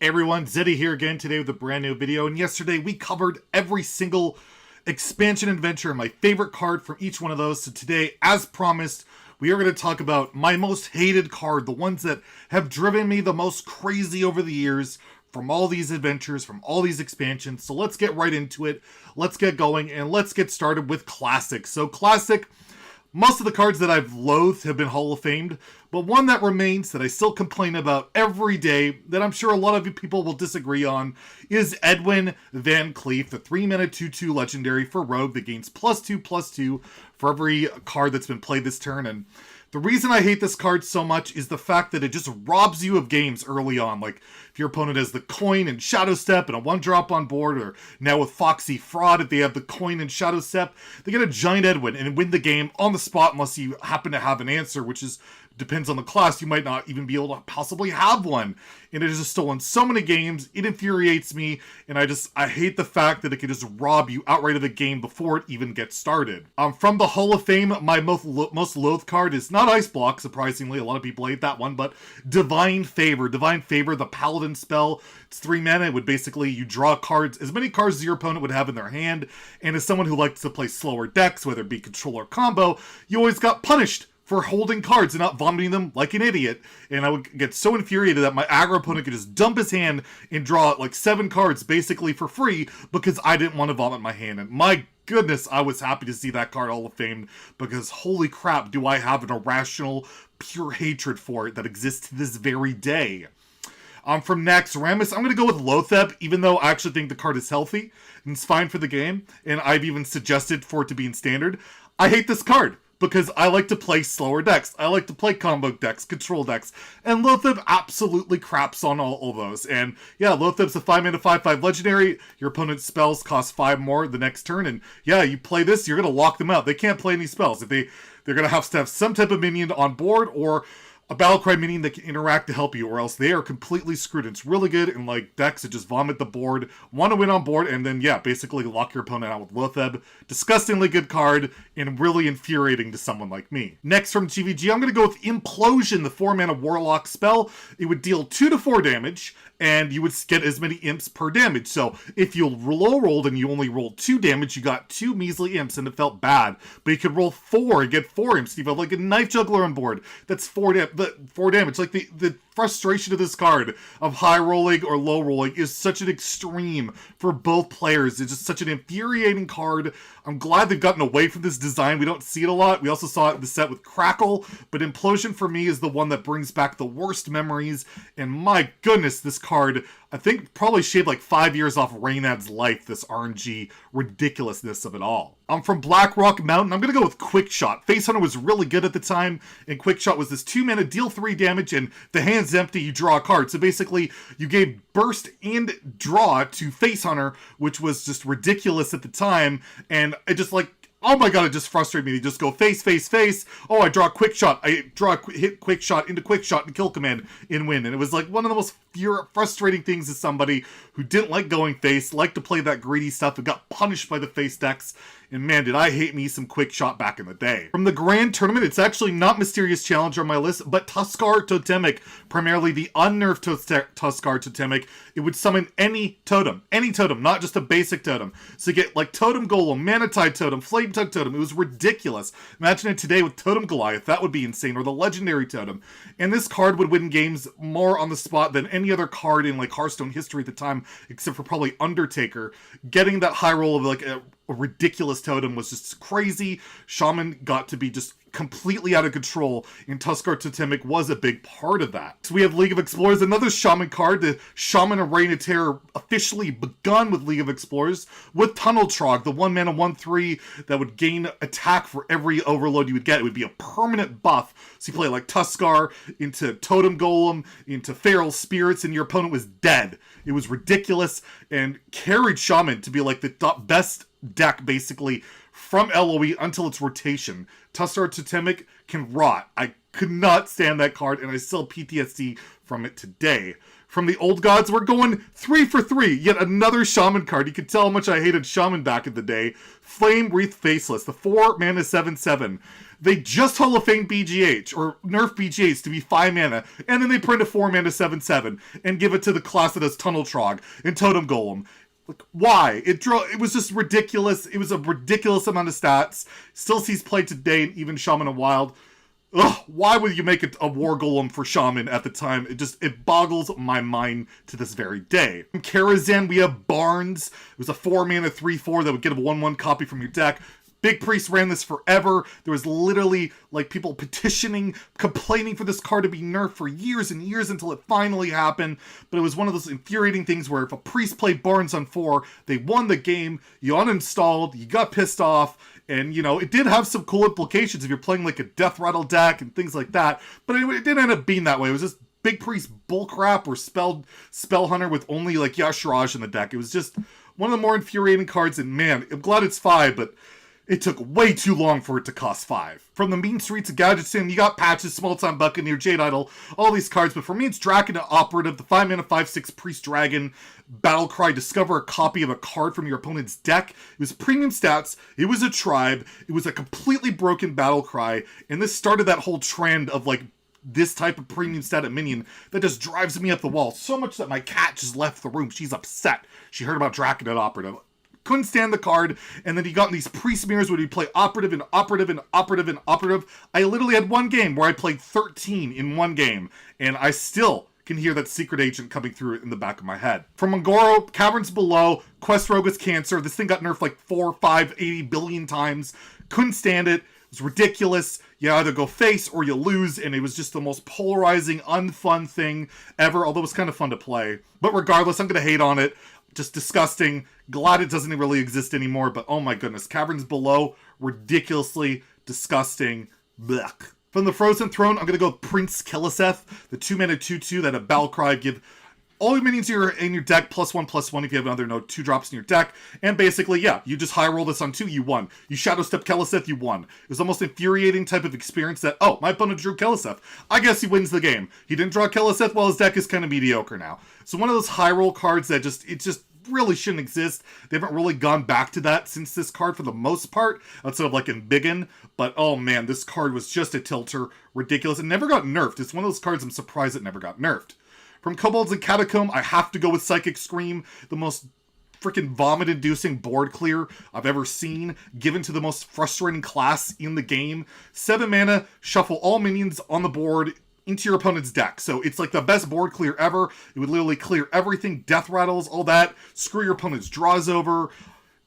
Hey everyone, Zeddy here again today with a brand new video, and yesterday we covered every single expansion adventure and my favorite card from each one of those. So today, as promised, we are going to talk about my most hated card, the ones that have driven me the most crazy over the years from all these adventures, from all these expansions. So let's get right into it, let's get going, and let's get started with Classic. So Classic, most of the cards that I've loathed have been Hall of Famed, but one that remains that I still complain about every day, that I'm sure a lot of you people will disagree on, is Edwin Van Cleef, the 3-mana 2/2 legendary for Rogue that gains +2/+2 for every card that's been played this turn. And the reason I hate this card so much is the fact that it just robs you of games early on. Like, if your opponent has the coin and Shadow Step and a 1-drop on board, or now with Foxy Fraud, if they have the coin and Shadow Step, they get a giant Edwin and win the game on the spot unless you happen to have an answer, which is depends on the class. You might not even be able to possibly have one. And it has just stolen so many games. It infuriates me, and I hate the fact that it can just rob you outright of the game before it even gets started. From the Hall of Fame, my most loathed card is not Ice Block, surprisingly. A lot of people hate that one, but Divine Favor. Divine Favor, the Paladin spell. It's 3 mana. It would basically, you draw cards, as many cards as your opponent would have in their hand, and as someone who likes to play slower decks, whether it be control or combo, you always got punished for holding cards and not vomiting them like an idiot. And I would get so infuriated that my aggro opponent could just dump his hand and draw like 7 cards basically for free because I didn't want to vomit my hand. And my goodness, I was happy to see that card Hall of Fame, because holy crap, do I have an irrational, pure hatred for it that exists to this very day. From NAXXRAMAS, I'm going to go with Lotheb, even though I actually think the card is healthy and it's fine for the game, and I've even suggested for it to be in Standard. I hate this card because I like to play slower decks. I like to play combo decks, control decks, and Lotheb absolutely craps on all those. And yeah, Lotheb's a 5-mana 5/5 legendary. Your opponent's spells cost 5 more the next turn, and yeah, you play this, you're going to lock them out. They can't play any spells. If they're going to have some type of minion on board, or a Battlecry minion that can interact to help you, or else they are completely screwed. It's really good in like decks that just vomit the board, want to win on board, and then yeah, basically lock your opponent out with Lotheb. Disgustingly good card, and really infuriating to someone like me. Next from GVG, I'm going to go with Implosion, the 4-mana Warlock spell. It would deal 2 to 4 damage, and you would get as many imps per damage. So if you low rolled and you only rolled 2 damage, you got 2 measly imps, and it felt bad. But you could roll 4 and get 4 imps. You have like a Knife Juggler on board. That's 4 damage. Like the frustration of this card of high rolling or low rolling is such an extreme for both players. It's just such an infuriating card. I'm glad they've gotten away from this design. We don't see it a lot. We also saw it in the set with Crackle, but Implosion for me is the one that brings back the worst memories. And my goodness, this card, I think, probably shaved like 5 years off Reynad's life, this RNG ridiculousness of it all. From BLACKROCK Mountain, I'm going to go with Quick Shot. Face Hunter was really good at the time, and Quick Shot was this 2-mana, deal 3 damage, and the hand's empty, you draw a card. So basically, you gave burst and draw to Face Hunter, which was just ridiculous at the time, and it just like, oh my god, it just frustrated me. They just go face, face, face. Oh, I draw a Quick Shot. I draw hit Quick Shot into Quick Shot and kill command and win. And it was like one of the most frustrating things as somebody who didn't like going face, liked to play that greedy stuff, and got punished by the face decks. And man, did I hate me some Quick Shot back in the day. From the Grand Tournament, it's actually not Mysterious Challenger on my list, but Tuskar Totemic, primarily the unnerved Tuskar Totemic. It would summon any totem, not just a basic totem. So you get like Totem Golem, Manatide Totem, Flame Tug Totem. It was ridiculous. Imagine it today with Totem Goliath. That would be insane. Or the Legendary Totem. And this card would win games more on the spot than any other card in like Hearthstone history at the time, except for probably Undertaker. Getting that high roll of like a ridiculous totem was just crazy. Shaman got to be just completely out of control, and Tuskar Totemic was a big part of that. So we have League of Explorers, another Shaman card. The Shaman of Reign of Terror officially begun with League of Explorers with Tunnel Trog, the 1-mana 1/3 that would gain attack for every overload you would get. It would be a permanent buff. So you play like Tuskar into Totem Golem, into Feral Spirits, and your opponent was dead. It was ridiculous, and carried Shaman to be like the best deck basically from LOE until its rotation. Tuskar Totemic can rot. I could not stand that card, and I still PTSD from it today. From the old gods, we're going 3 for 3. Yet another Shaman card. You can tell how much I hated Shaman back in the day. Flame Wreath Faceless, the 4-mana 7/7. They just Hall of Fame BGH, or nerf BGH to be 5 mana, and then they print a 4 mana 7/7 and give it to the class that has Tunnel Trog and Totem Golem. Like, why? It was just ridiculous. It was a ridiculous amount of stats. Still sees play today, and even Shaman and Wild. Ugh, why would you make it a War Golem for Shaman at the time? It boggles my mind to this very day. From Karazhan, we have Barnes. It was a 4 mana 3/4 that would get a 1/1 copy from your deck. Big Priest ran this forever. There was literally, like, people petitioning, complaining for this card to be nerfed for years and years until it finally happened. But it was one of those infuriating things where if a Priest played Barnes on 4, they won the game, you uninstalled, you got pissed off, and, you know, it did have some cool implications if you're playing, like, a Death Rattle deck and things like that. But it didn't end up being that way. It was just Big Priest bullcrap or Spell Hunter with only, like, Yashiraj in the deck. It was just one of the more infuriating cards, and man, I'm glad it's 5, but it took way too long for it to cost 5. From the mean streets of GADGETZAN, you got Patches, Small Time Buccaneer, Jade Idol, all these cards, but for me it's Dracona Operative, the 5 mana 5/6 Priest Dragon, Battlecry, discover a copy of a card from your opponent's deck. It was premium stats, it was a tribe, it was a completely broken Battlecry, and this started that whole trend of, like, this type of premium stat minion that just drives me up the wall so much that my cat just left the room. She's upset. She heard about Dracona Operative. Couldn't stand the card, and then he got in these priest mirrors where he'd play operative and operative and operative and operative. I literally had one game where I played 13 in one game, and I still can hear that secret agent coming through in the back of my head. From Mongoro, Caverns Below, Quest Rogus Cancer, this thing got nerfed like 4, 5, 80 billion times. Couldn't stand it. It was ridiculous. You either go face or you lose, and it was just the most polarizing, unfun thing ever, although it was kind of fun to play. But regardless, I'm going to hate on it. Just disgusting. Glad it doesn't really exist anymore, but oh my goodness. Caverns Below, ridiculously disgusting. Blech. From the Frozen Throne, I'm going to go with Prince Keleseth, the 2 mana 2/2 that a Battlecry give all your minions in your deck +1/+1 if you have another 2 drops in your deck. And basically, yeah, you just high roll this on 2, you won. You Shadow Step Keleseth, you won. It was the most infuriating type of experience that, oh, my opponent drew Keleseth. I guess he wins the game. He didn't draw Keleseth, well, his deck is kind of mediocre now. So one of those high roll cards that just really shouldn't exist. They haven't really gone back to that since this card for the most part, outside of like in Biggin. But oh man, this card was just a tilter. Ridiculous. It never got nerfed. It's one of those cards I'm surprised it never got nerfed. From Kobolds and Catacomb, I have to go with Psychic Scream, the most freaking vomit-inducing board clear I've ever seen, given to the most frustrating class in the game. 7 mana, shuffle all minions on the board into your opponent's deck. So it's like the best board clear ever. It would literally clear everything, death rattles, all that, screw your opponent's draws over.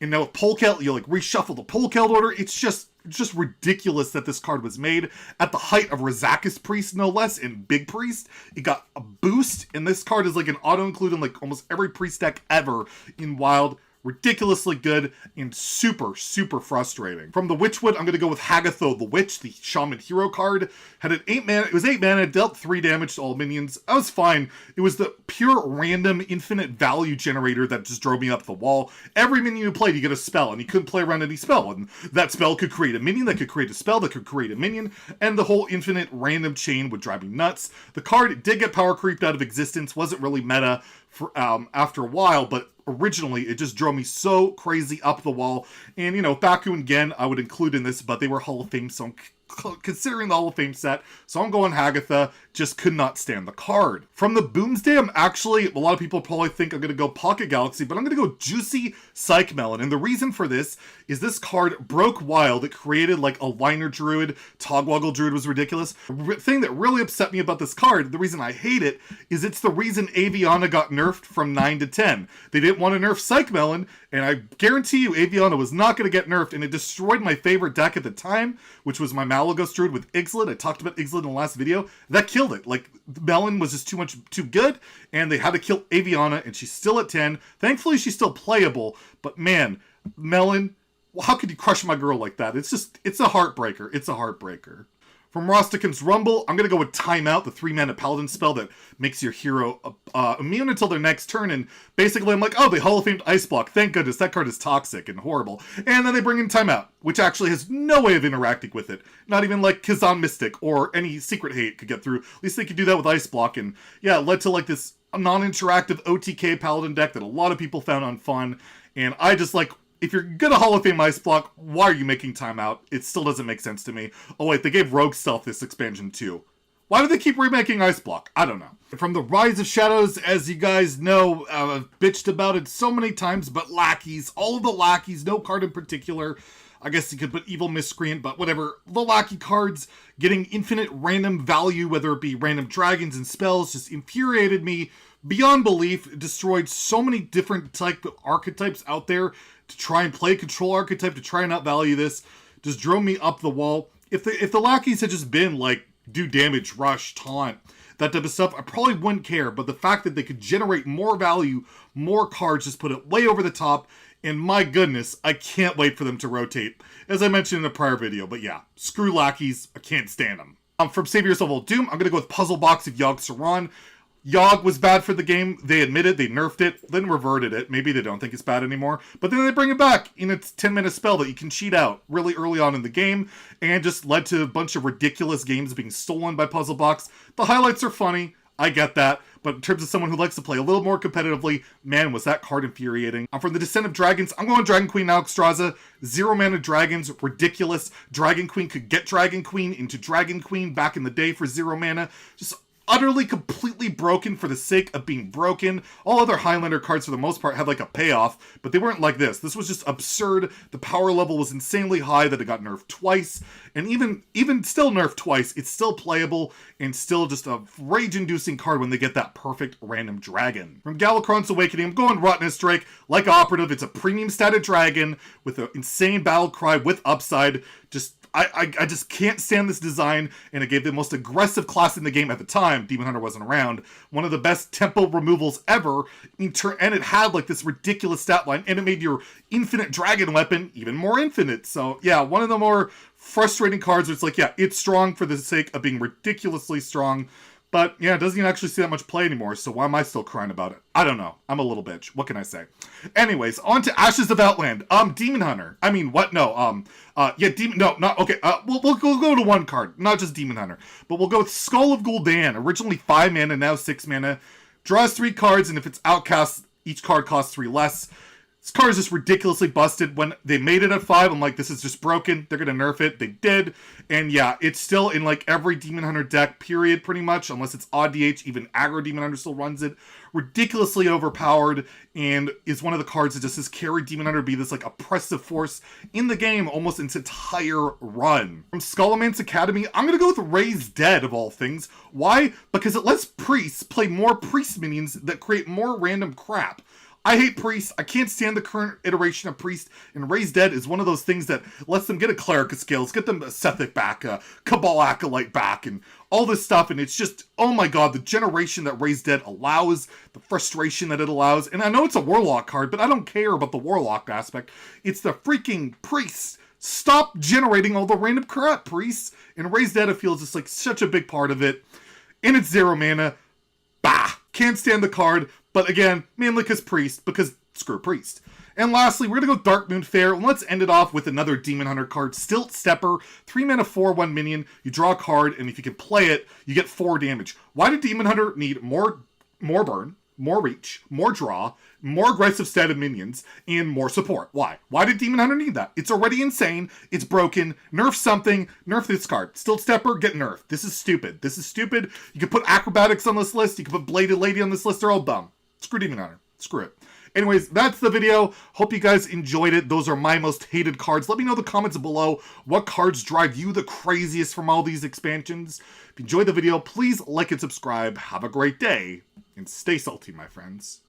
And now with Polkelt, you like reshuffle the Polkelt order. It's just ridiculous that this card was made at the height of Razakis Priest, no less, and Big Priest. It got a boost, and this card is like an auto-include in like almost every Priest deck ever in Wild. Ridiculously good and super, super frustrating. From the Witchwood, I'm going to go with Hagatho the Witch, the Shaman hero card. Had an 8 mana, it was 8 mana, dealt 3 damage to all minions. I was fine. It was the pure random infinite value generator that just drove me up the wall. Every minion you played, you get a spell, and you couldn't play around any spell. And that spell could create a minion, that could create a spell, that could create a minion, and the whole infinite random chain would drive me nuts. The card did get power creeped out of existence, wasn't really meta for after a while, but originally it just drove me so crazy up the wall. And, you know, Baku and Gen I would include in this, but they were Hall of Fame, so I'm considering the Hall of Fame set, so I'm going Hagatha. Just could not stand the card. From the Boomsday, I'm actually, a lot of people probably think I'm going to go Pocket Galaxy, but I'm going to go Juicy Psych Melon. And the reason for this is this card broke Wild. It created like a Liner Druid, Togwoggle Druid was ridiculous. The thing that really upset me about this card, the reason I hate it, is it's the reason Aviana got nerfed from 9 to 10. They didn't want to nerf Psych Melon, and I guarantee you Aviana was not going to get nerfed, and it destroyed my favorite deck at the time, which was my Malagos Druid with Ixalan. I talked about Ixalan in the last video. That killed it. Like, Melon was just too good, and they had to kill Aviana, and she's still at 10. Thankfully, she's still playable, but man, Melon, well, how could you crush my girl like that? It's a heartbreaker. It's a heartbreaker. From RASTAKHAN'S Rumble, I'm going to go with Timeout, the 3-mana Paladin spell that makes your hero immune until their next turn. And basically, I'm like, oh, they Hall of Famed Ice Block. Thank goodness, that card is toxic and horrible. And then they bring in Timeout, which actually has no way of interacting with it. Not even like Kazan Mystic or any Secret Hate could get through. At least they could do that with Ice Block. And yeah, it led to like this non-interactive OTK Paladin deck that a lot of people found unfun. And I just like, if you're gonna Hall of Fame Ice Block, why are you making timeout? It still doesn't make sense to me. Oh wait, they gave Rogue Stealth this expansion too. Why do they keep remaking Ice Block? I don't know. From the Rise of Shadows, as you guys know, I've bitched about it so many times, but lackeys, all of the lackeys, no card in particular. I guess you could put Evil Miscreant, but whatever. The lackey cards getting infinite random value, whether it be random dragons and spells, just infuriated me beyond belief. It destroyed so many different type of archetypes out there to try and play control archetype, to try and outvalue this. Just drove me up the wall. If the lackeys had just been like, do damage, rush, taunt, that type of stuff, I probably wouldn't care. But the fact that they could generate more value, more cards, just put it way over the top. And my goodness, I can't wait for them to rotate, as I mentioned in a prior video. But yeah, screw lackeys, I can't stand them. From Saviors of Old Doom, I'm going to go with Puzzle Box of Yogg-Saron. Yogg was bad for the game. They admitted, they nerfed it, then reverted it. Maybe they don't think it's bad anymore. But then they bring it back in its 10-minute spell that you can cheat out really early on in the game. And just led to a bunch of ridiculous games being stolen by Puzzle Box. The highlights are funny. I get that. But in terms of someone who likes to play a little more competitively, man, was that card infuriating. From the Descent of Dragons, I'm going Dragon Queen Alexstrasza. 0 mana dragons, ridiculous. Dragon Queen could get Dragon Queen into Dragon Queen back in the day for 0 mana. Just utterly, completely broken for the sake of being broken. All other Highlander cards, for the most part, had like a payoff, but they weren't like this. This was just absurd. The power level was insanely high that it got nerfed twice, and even still nerfed twice, it's still playable and still just a rage-inducing card when they get that perfect random dragon. From Galakrond's Awakening, I'm going Rottennest Drake. Like Operative, it's a premium statted dragon with an insane battle cry with upside. I just can't stand this design, and it gave the most aggressive class in the game at the time. Demon Hunter wasn't around. One of the best tempo removals ever, and it had like this ridiculous stat line, and it made your infinite dragon weapon even more infinite. So yeah, one of the more frustrating cards where it's like, yeah, it's strong for the sake of being ridiculously strong, but yeah, it doesn't even actually see that much play anymore, so why am I still crying about it? I don't know. I'm a little bitch. What can I say? Anyways, on to Ashes of Outland. Demon Hunter. I mean, what? No, yeah, Demon, no, not, okay, we'll go to one card, not just Demon Hunter, but we'll go with Skull of Gul'dan, originally 5 mana, now 6 mana, draws 3 cards, and if it's outcast, each card costs 3 less. This card is just ridiculously busted. When they made it at 5, I'm like, this is just broken. They're going to nerf it. They did. And yeah, it's still in like every Demon Hunter deck, period, pretty much. Unless it's odd DH, even aggro Demon Hunter still runs it. Ridiculously overpowered, and is one of the cards that just has carried Demon Hunter to be this like oppressive force in the game almost its entire run. From SCHOLOMANCE Academy, I'm going to go with Raised Dead of all things. Why? Because it lets priests play more priest minions that create more random crap. I hate priests. I can't stand the current iteration of priest, and Raised Dead is one of those things that lets them get a Cleric of Scales, get them a Sethic back, a Cabal Acolyte back, and all this stuff, and it's just, oh my god, the generation that Raised Dead allows, the frustration that it allows, and I know it's a Warlock card, but I don't care about the Warlock aspect. It's the freaking priests. Stop generating all the random crap, priests. And Raised Dead, it feels just like such a big part of it, and it's 0 mana. Bah! Can't stand the card. But again, mainly because Priest, because screw Priest. And lastly, we're going to go Darkmoon Faire, and let's end it off with another Demon Hunter card, Stilt Stepper, 3 mana 4/1 minion, you draw a card, and if you can play it, you get 4 damage. Why did Demon Hunter need more burn, more reach, more draw, more aggressive stated minions, and more support? Why? Why did Demon Hunter need that? It's already insane, it's broken, nerf something, nerf this card. Stilt Stepper, get nerfed. This is stupid. This is stupid. You can put Acrobatics on this list, you can put Bladed Lady on this list, they're all dumb. Screw Demon Hunter. Screw it. Anyways, that's the video. Hope you guys enjoyed it. Those are my most hated cards. Let me know in the comments below what cards drive you the craziest from all these expansions. If you enjoyed the video, please like and subscribe. Have a great day, and stay salty, my friends.